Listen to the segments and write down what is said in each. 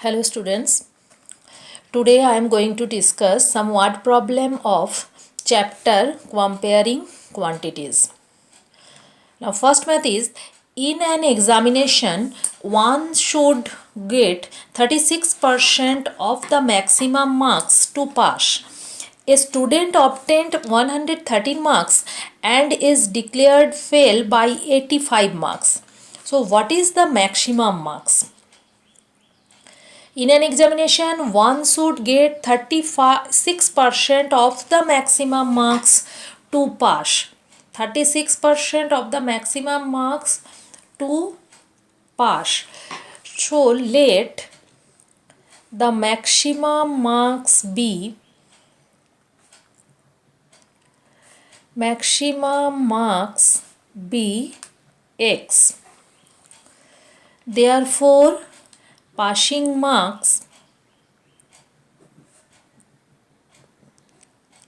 Hello students, today I am going to discuss some word problem of chapter comparing quantities. Now first math is, in an examination one should get 36% of the maximum marks to pass. A student obtained 113 marks and is declared fail by 85 marks. So what is the maximum marks? In an examination, one should get 36% of the maximum marks to pass. 36% of the maximum marks to pass. So let the maximum marks be X. Therefore, passing marks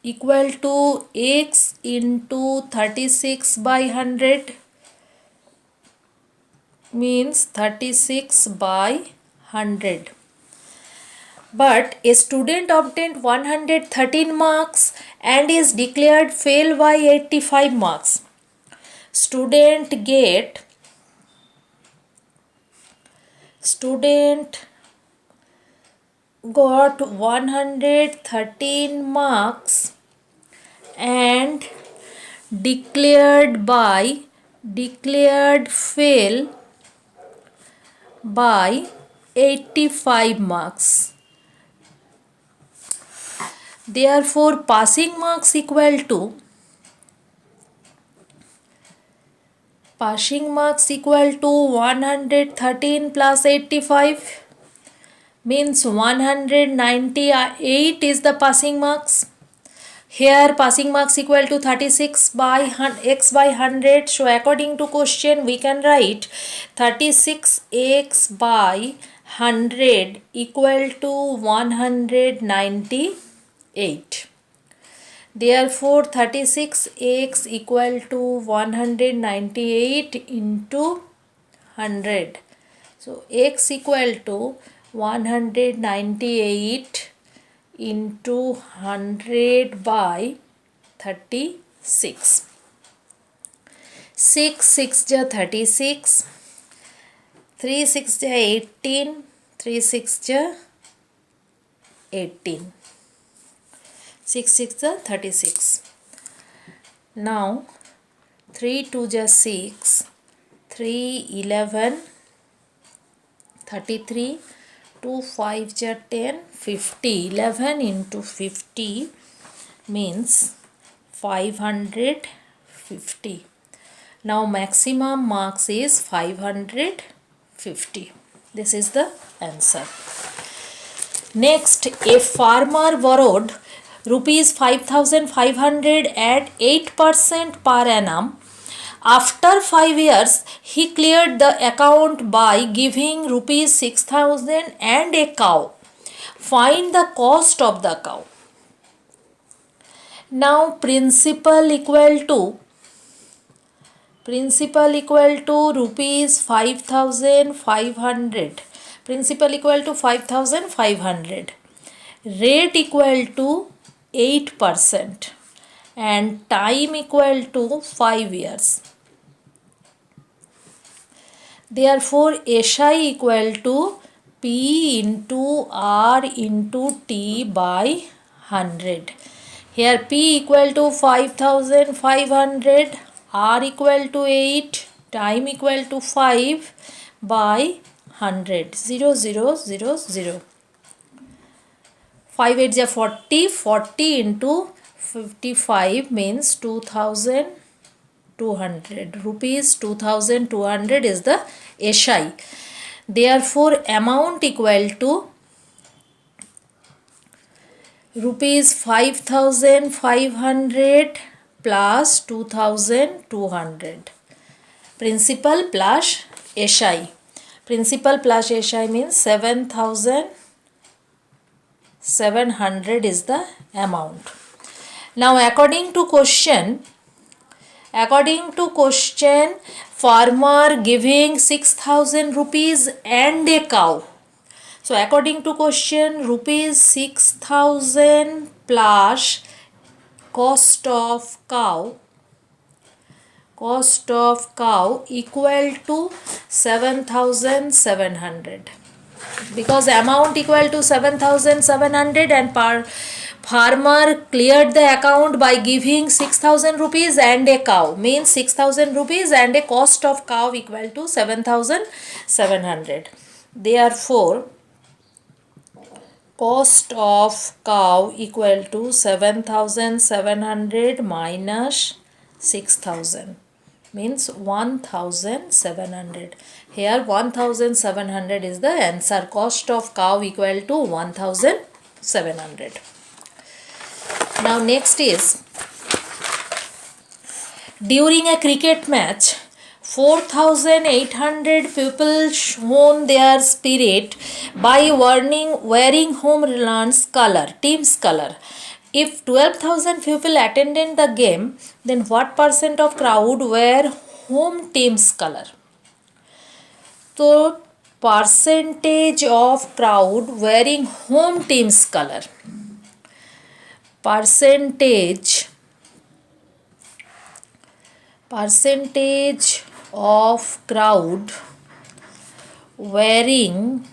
equal to X into 36 by 100 means 36 by 100. But a student obtained 113 marks and is declared fail by 85 marks. Student got 113 marks and declared fail by 85 marks. Therefore, passing marks equal to 113 plus 85 means 198 is the passing marks. Here passing marks equal to 36 by x by 100. So according to question we can write 36x by 100 equal to 198. Therefore 36x equal to 198 into 100. So x equal to 198 into 100 by 36. 6 6 ja 36, 3 6 ja 18, 3 6 ja 18. 6 6 ja 36. Now 3 2 ja 6, 3 11, 33, 2 5 ja 10, 50. 11 into 50 means 550. Now maximum marks is 550. This is the answer. Next, a farmer borrowed rupees 5,500 at 8% per annum. After 5 years, he cleared the account by giving rupees 6,000 and a cow. Find the cost of the cow. Now principal equal to rupees 5,500. Principal equal to 5,500. Rate equal to 8% and time equal to 5 years. Therefore, SI equal to P into R into T by 100. Here P equal to 5,500, R equal to 8, time equal to 5 by 100. 0 0 0 0. 5 8 is 40. 40 into 55 means 2,200 rupees. 2,200 is the SI. Therefore, amount equal to rupees 5,500 plus 2,200. Principal plus SI. Principal plus SI means 7,700 is the amount. Now according to question, farmer giving 6,000 rupees and a cow. So according to question, rupees 6,000 plus cost of cow equal to 7,700, because amount equal to 7,700 and farmer cleared the account by giving 6,000 rupees and a cow, means 6,000 rupees and a cost of cow equal to 7,700. Therefore cost of cow equal to 7,700 minus 6,000, means 1,700. Here 1,700 is the answer. Cost of cow equal to 1,700. Now next is, during a cricket match, 4,800 people shown their spirit by wearing home runs color, team's color. If 12,000 people attended the game, then what percent of crowd wear home team's color? So percentage of crowd wearing home team's color. Percentage of crowd wearing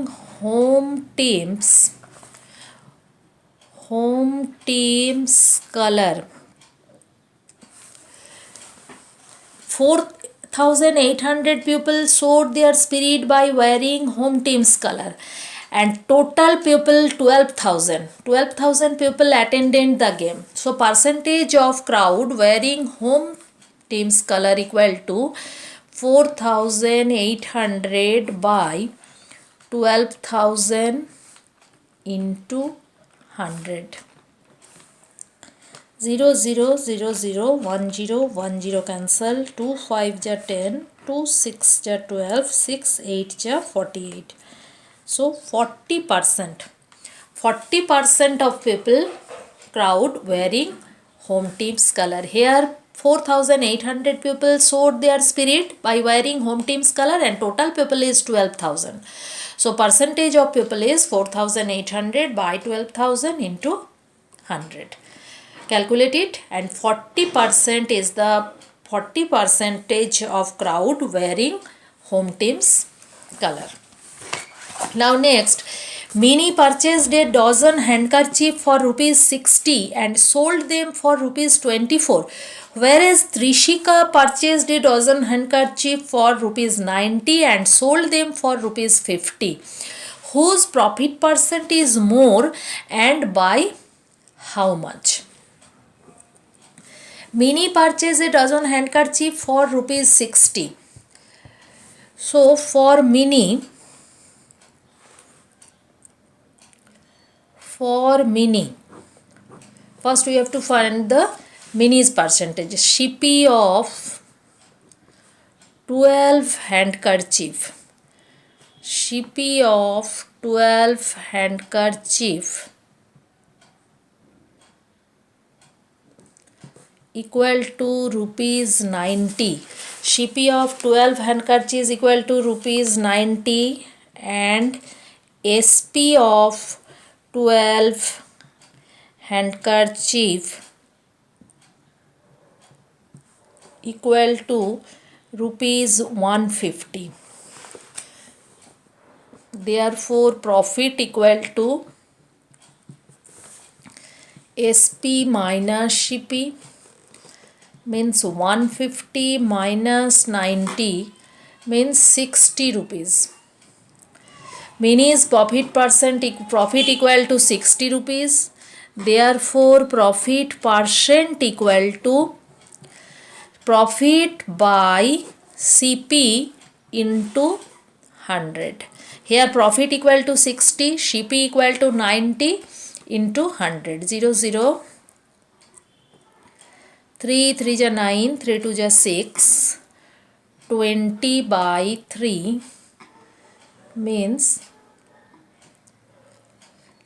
home team's color. 4,800 people showed their spirit by wearing home team's color, and total people 12,000. 12,000 people attended the game. So percentage of crowd wearing home team's color equal to 4,800 by 12,000 into 100. 0 0 0 0 1 0 1 0 cancel. 2 5 ja 10, 2 6 ja 12, 6 8 ja 48. So 40% of people crowd wearing home team's color. Here 4,800 people showed their spirit by wearing home team's color, and total people is 12,000. So percentage of people is 4,800 by 12,000 into 100. Calculate it, and 40% is the 40% of crowd wearing home team's color. Now next, Mini purchased a dozen handkerchief for rupees 60 and sold them for rupees 24, whereas Trishika purchased a dozen handkerchief for rupees 90 and sold them for rupees 50. Whose profit percent is more and by how much? Mini purchased a dozen handkerchief for rupees 60. So for Mini, first we have to find the Mini's percentage. Shippy of 12 handkerchief. Shippy of 12 handkerchief equal to rupees 90. Shippy of 12 handkerchiefs equal to rupees 90, and SP of 12 handkerchief equal to rupees 150. Therefore profit equal to SP minus Shippy, means 150 minus 90 means 60 rupees. Mini's profit equal to 60 rupees. Therefore profit percent equal to profit by CP into 100. Here profit equal to 60, CP equal to 90 into 100. 0 0 3 3 ja 9, 3 2 ja 6, 20 by 3 means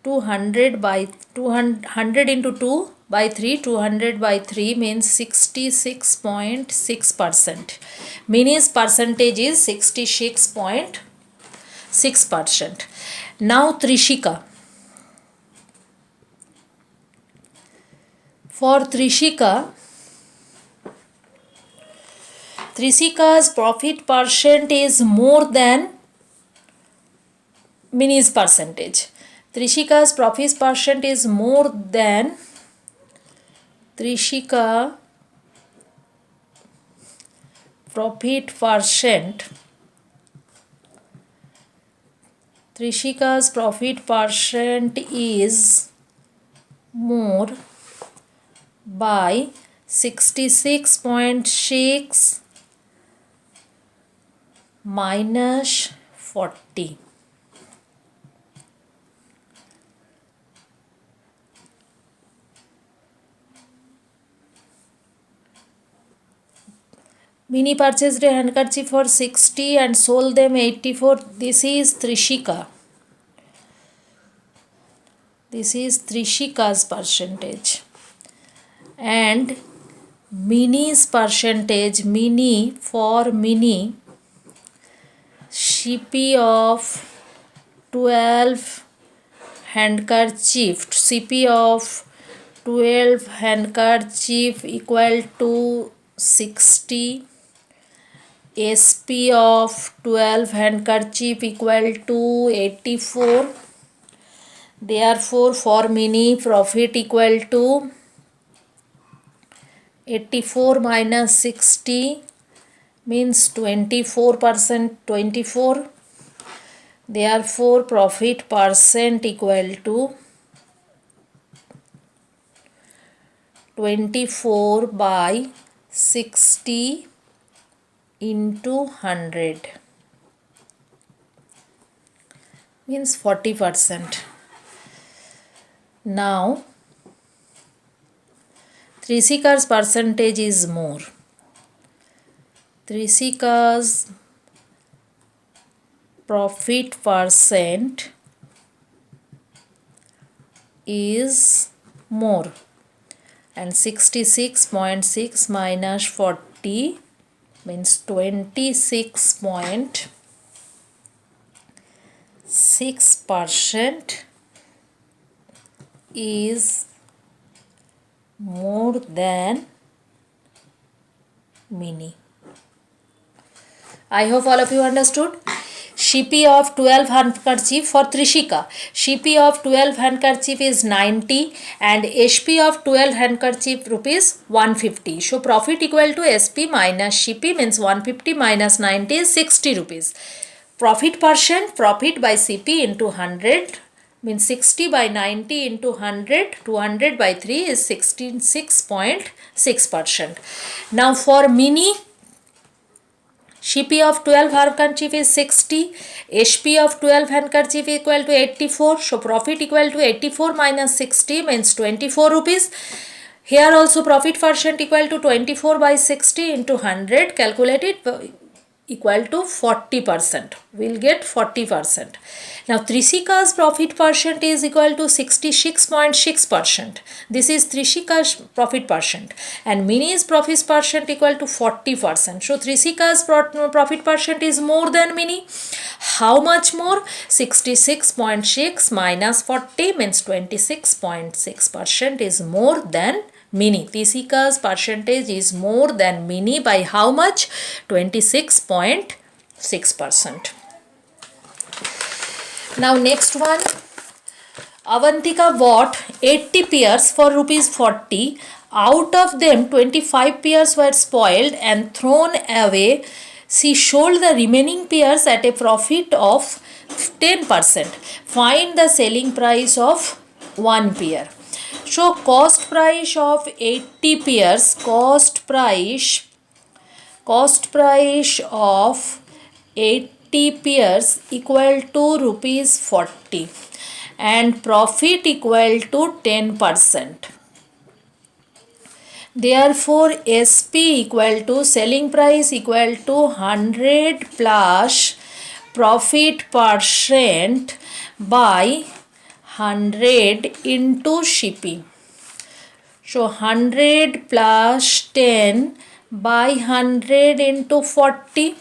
200 by 200 into 2 by 3, 200 by 3 means 66.6%. Mini's percentage is 66.6%. Now Trishika. For Trishika's profit percent is more than Mini's percentage. Trishika's profit percent is more than Trishika profit percent. Trishika's profit percent is more by 66.6 minus 40. Mini purchased a handkerchief for 60 and sold them 84. This is Trishika. This is Trishika's percentage. And Mini's percentage, for Mini, CP of 12 handkerchief, CP of 12 handkerchief equal to 60. SP of 12 handkerchief equal to 84. Therefore, for Mini, profit equal to 84 minus 60 means 24%, 24. Therefore, profit percent equal to 24 by 60 into 100 means 40%. Now Trishika's percentage is more. Trishika's profit percent is more, and 66.6 minus 40 means 26.6% is more than Mini. I hope all of you understood. CP of 12 handkerchief for Trishika. CP of 12 handkerchief is 90 and SP of 12 handkerchief rupees 150. So profit equal to SP minus CP means 150 minus 90 is 60 rupees. Profit percent, profit by CP into 100 means 60 by 90 into 100, 200 by 3 is 66.6%. Now for Mini, CP of 12 handkerchief is 60, SP of 12 handkerchief equal to 84, so profit equal to 84 minus 60 means 24 rupees. Here also profit percent equal to 24 by 60 into 100, calculated equal to 40%. We'll get 40%. Now Trishika's profit percent is equal to 66.6%. This is Trishika's profit percent, and Mini's profit percent equal to 40%. So Trishika's profit percent is more than Mini. How much more? 66.6 minus 40 means 26.6% is more than Mini. Trishika's percentage is more than Mini by how much? 26.6%. Now next one, Avantika bought 80 pairs for rupees 40. Out of them 25 pairs were spoiled and thrown away. She sold the remaining pairs at a profit of 10%. Find the selling price of one pair. So cost price of 80 pairs, cost price of 80 pairs equal to rupees 40 and profit equal to 10%. Therefore, SP equal to selling price equal to 100 plus profit percent by 100 into shipping. So 100 plus 10 by 100 into 40.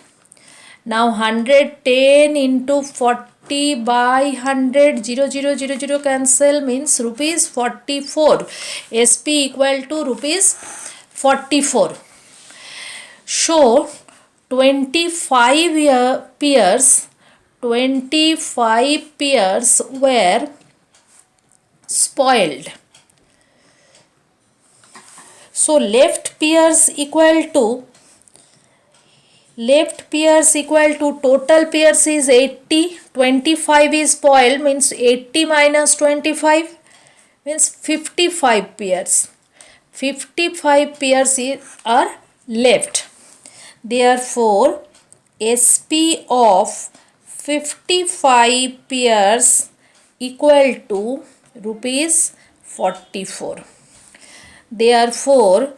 Now 110 into 40 by 100, 0 cancel, means rupees 44. SP equal to rupees 44. So 25 pairs were spoiled. So left pairs equal to total pairs is 80. 25 is spoiled, means 80 minus 25 means 55 pairs. 55 pairs are left. Therefore, SP of 55 pairs equal to rupees 44. Therefore,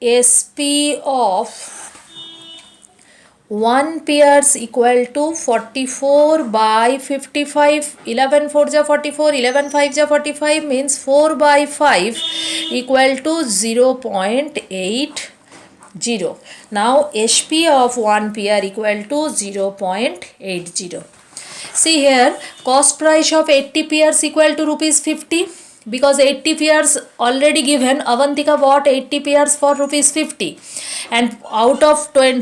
SP of 1 pairs equal to 44 by 55. 11 4 ja 44, 11 5 ja 45, means 4 by 5 equal to 0.80. Now SP of 1 pair equal to 0.80. See here, cost price of 80 pairs equal to rupees 50. Because 80 pairs already given, Avantika bought 80 pairs for rupees 50, and out of them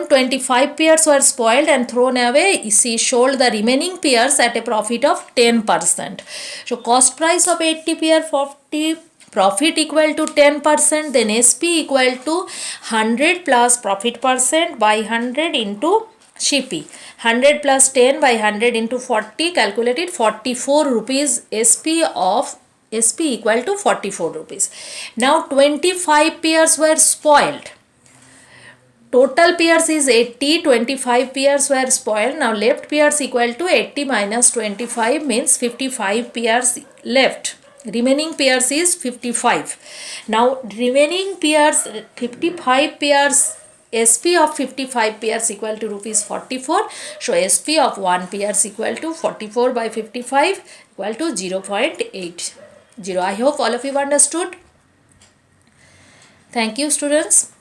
25 pairs were spoiled and thrown away. She sold the remaining pairs at a profit of 10%. So cost price of 80 pair 40, profit equal to 10%, then SP equal to 100 plus profit percent by 100 into CP. 100 plus 10 by 100 into 40, calculated 44 rupees. SP equal to 44 rupees. Now 25 pairs were spoiled. Total pairs is 80, 25 pairs were spoiled. Now left pairs equal to 80 minus 25, means 55 pairs left. Remaining pairs is 55. Now remaining pairs, 55 pairs, SP of 55 pairs equal to rupees 44. So SP of 1 pairs equal to 44 by 55 equal to 0.80. I hope all of you understood. Thank you, students.